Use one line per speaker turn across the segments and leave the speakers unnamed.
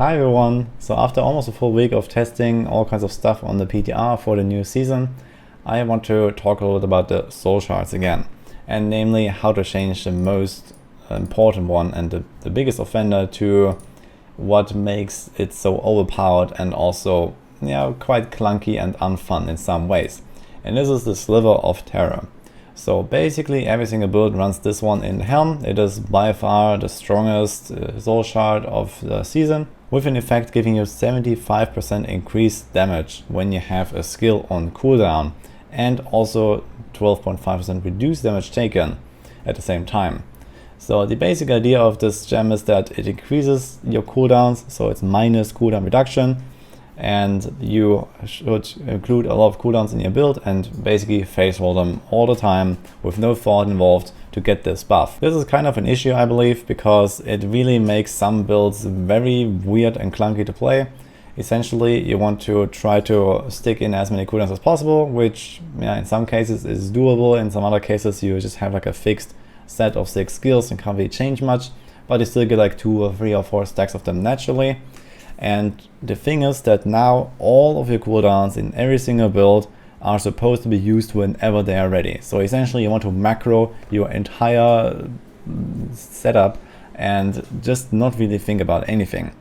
Hi everyone! So after almost a full week of testing all kinds of stuff on the PTR for the new season, I want to talk a little bit about the soul shards again, and namely how to change the most important one and the biggest offender to what makes it so overpowered and also quite clunky and unfun in some ways. And this is the Sliver of Terror. So basically every single build runs this one in Helm. It is by far the strongest soul shard of the season, with an effect giving you 75% increased damage when you have a skill on cooldown, and also 12.5% reduced damage taken at the same time. So the basic idea of this gem is that it increases your cooldowns, so it's minus cooldown reduction, and you should include a lot of cooldowns in your build and basically face roll them all the time with no thought involved to get this buff. This is kind of an issue, I believe, because it really makes some builds very weird and clunky to play. Essentially, you want to try to stick in as many cooldowns as possible, which in some cases is doable. In some other cases, you just have like a fixed set of 6 skills and can't really change much, but you still get like 2 or 3 or 4 stacks of them naturally. And the thing is that now all of your cooldowns in every single build are supposed to be used whenever they are ready. So essentially you want to macro your entire setup and just not really think about anything.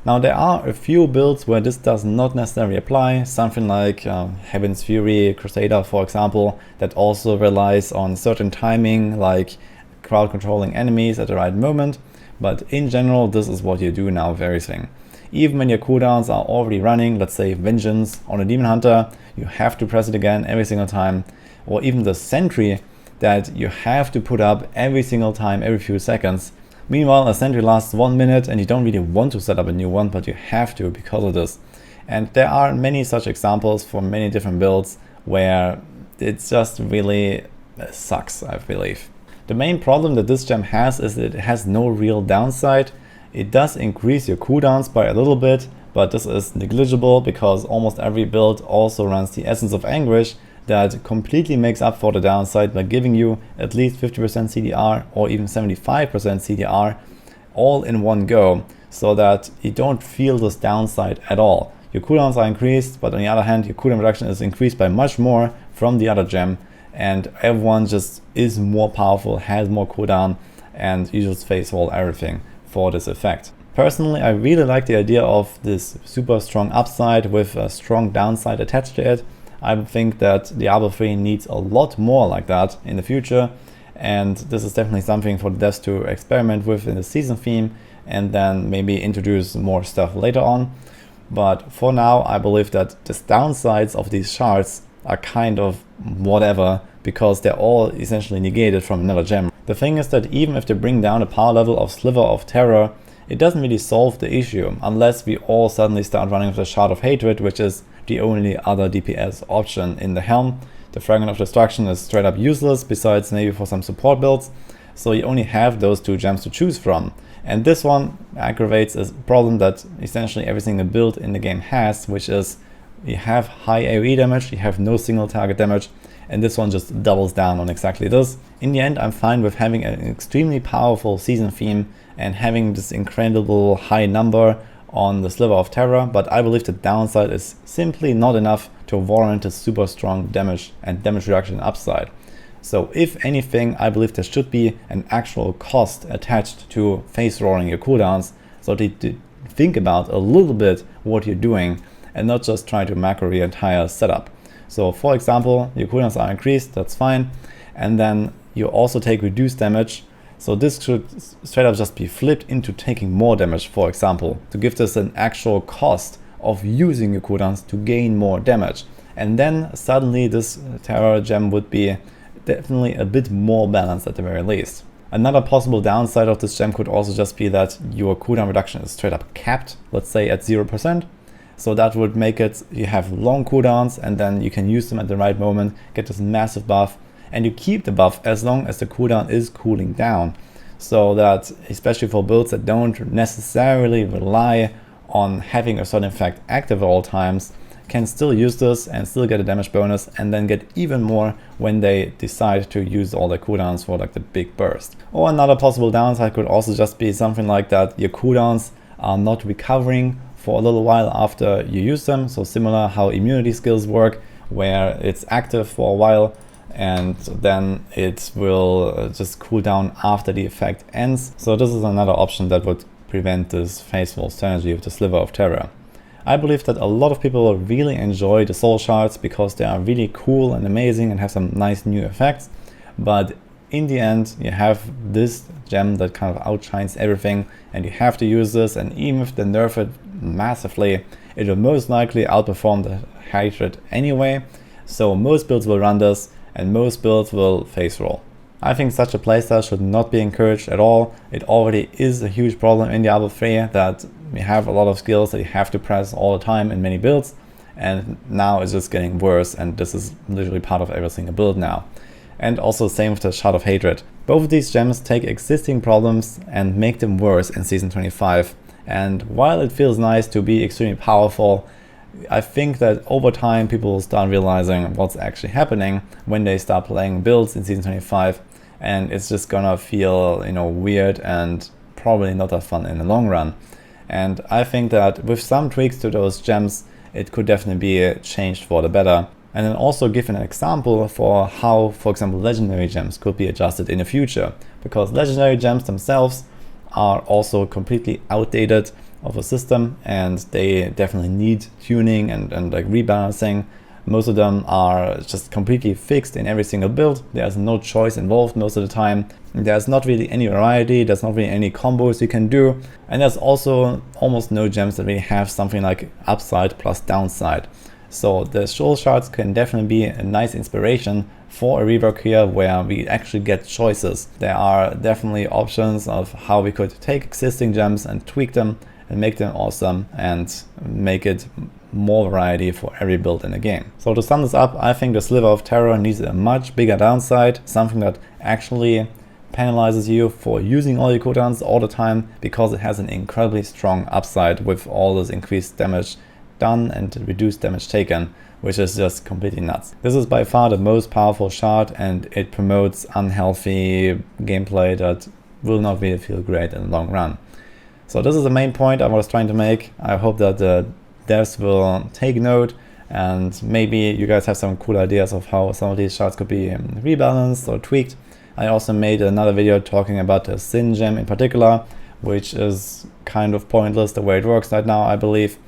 Now there are a few builds where this does not necessarily apply, something like Heaven's Fury, Crusader for example, that also relies on certain timing, like crowd controlling enemies at the right moment. But in general, this is what you do now with everything. Even when your cooldowns are already running, let's say Vengeance on a Demon Hunter, you have to press it again every single time. Or even the Sentry that you have to put up every single time, every few seconds. Meanwhile, a Sentry lasts 1 minute and you don't really want to set up a new one, but you have to because of this. And there are many such examples for many different builds where it just really sucks, I believe. The main problem that this gem has is that it has no real downside. It does increase your cooldowns by a little bit, but this is negligible because almost every build also runs the Essence of Anguish that completely makes up for the downside by giving you at least 50% CDR or even 75% CDR all in one go, so that you don't feel this downside at all. Your cooldowns are increased, but on the other hand, your cooldown reduction is increased by much more from the other gem, and everyone just is more powerful, has more cooldown, and you just face roll everything for this effect. Personally, I really like the idea of this super strong upside with a strong downside attached to it. I think that Diablo 3 needs a lot more like that in the future, and this is definitely something for the devs to experiment with in the season theme and then maybe introduce more stuff later on. But for now, I believe that the downsides of these shards are kind of whatever, because they're all essentially negated from another gem. The thing is that even if they bring down the power level of Sliver of Terror, it doesn't really solve the issue, unless we all suddenly start running with the Shard of Hatred, which is the only other DPS option in the Helm. The Fragment of Destruction is straight up useless, besides maybe for some support builds, so you only have those 2 gems to choose from. And this one aggravates a problem that essentially every single build in the game has, which is you have high AoE damage, you have no single target damage, and this one just doubles down on exactly this. In the end, I'm fine with having an extremely powerful season theme and having this incredible high number on the Sliver of Terror, but I believe the downside is simply not enough to warrant a super strong damage and damage reduction upside. So if anything, I believe there should be an actual cost attached to face rolling your cooldowns, so to think about a little bit what you're doing and not just try to macro your entire setup. So for example, your cooldowns are increased, that's fine, and then you also take reduced damage. So this should straight up just be flipped into taking more damage, for example, to give this an actual cost of using your cooldowns to gain more damage. And then suddenly this Terror gem would be definitely a bit more balanced at the very least. Another possible downside of this gem could also just be that your cooldown reduction is straight up capped, let's say at 0%. So that would make it, you have long cooldowns and then you can use them at the right moment, get this massive buff, and you keep the buff as long as the cooldown is cooling down. So that, especially for builds that don't necessarily rely on having a certain effect active at all times, can still use this and still get a damage bonus, and then get even more when they decide to use all their cooldowns for like the big burst. Or another possible downside could also just be something like that your cooldowns are not recovering for a little while after you use them. So similar how immunity skills work, where it's active for a while and then it will just cool down after the effect ends. So this is another option that would prevent this faceroll synergy of the Sliver of Terror. I believe that a lot of people will really enjoy the soul shards because they are really cool and amazing and have some nice new effects. But in the end, you have this gem that kind of outshines everything, and you have to use this, and even if they nerf it massively, it will most likely outperform the hatred anyway. So most builds will run this, and most builds will face roll. I think such a playstyle should not be encouraged at all. It already is a huge problem in Diablo 3 that we have a lot of skills that you have to press all the time in many builds, and now it's just getting worse, and this is literally part of every single build now. And also same with the Shard of Hatred. Both of these gems take existing problems and make them worse in Season 25. And while it feels nice to be extremely powerful, I think that over time people will start realizing what's actually happening when they start playing builds in Season 25, and it's just gonna feel, weird and probably not that fun in the long run. And I think that with some tweaks to those gems, it could definitely be changed for the better. And then also give an example for how, for example, legendary gems could be adjusted in the future, because legendary gems themselves are also completely outdated of a system, and they definitely need tuning and like rebalancing. Most of them are just completely fixed in every single build. There's no choice involved most of the time. There's not really any variety, there's not really any combos you can do. And there's also almost no gems that really have something like upside plus downside. So the soul shards can definitely be a nice inspiration for a rework here where we actually get choices. There are definitely options of how we could take existing gems and tweak them and make them awesome and make it more variety for every build in the game. So to sum this up, I think the Sliver of Terror needs a much bigger downside, something that actually penalizes you for using all your cooldowns all the time, because it has an incredibly strong upside with all this increased damage done and reduced damage taken, which is just completely nuts. This is by far the most powerful shard, and it promotes unhealthy gameplay that will not really feel great in the long run. So this is the main point I was trying to make. I hope that the devs will take note, and maybe you guys have some cool ideas of how some of these shards could be rebalanced or tweaked. I also made another video talking about the Sin gem in particular, which is kind of pointless the way it works right now, I believe.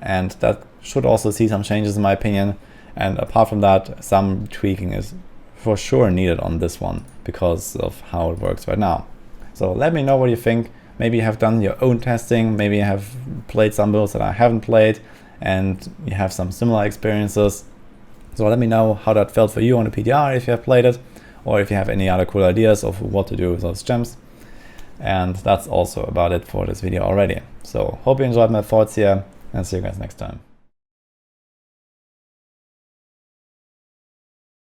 And that should also see some changes in my opinion. And apart from that, some tweaking is for sure needed on this one because of how it works right now. So let me know what you think. Maybe you have done your own testing, maybe you have played some builds that I haven't played and you have some similar experiences. So let me know how that felt for you on the PTR if you have played it, or if you have any other cool ideas of what to do with those gems. And that's also about it for this video already. So hope you enjoyed my thoughts here, and see you guys next time.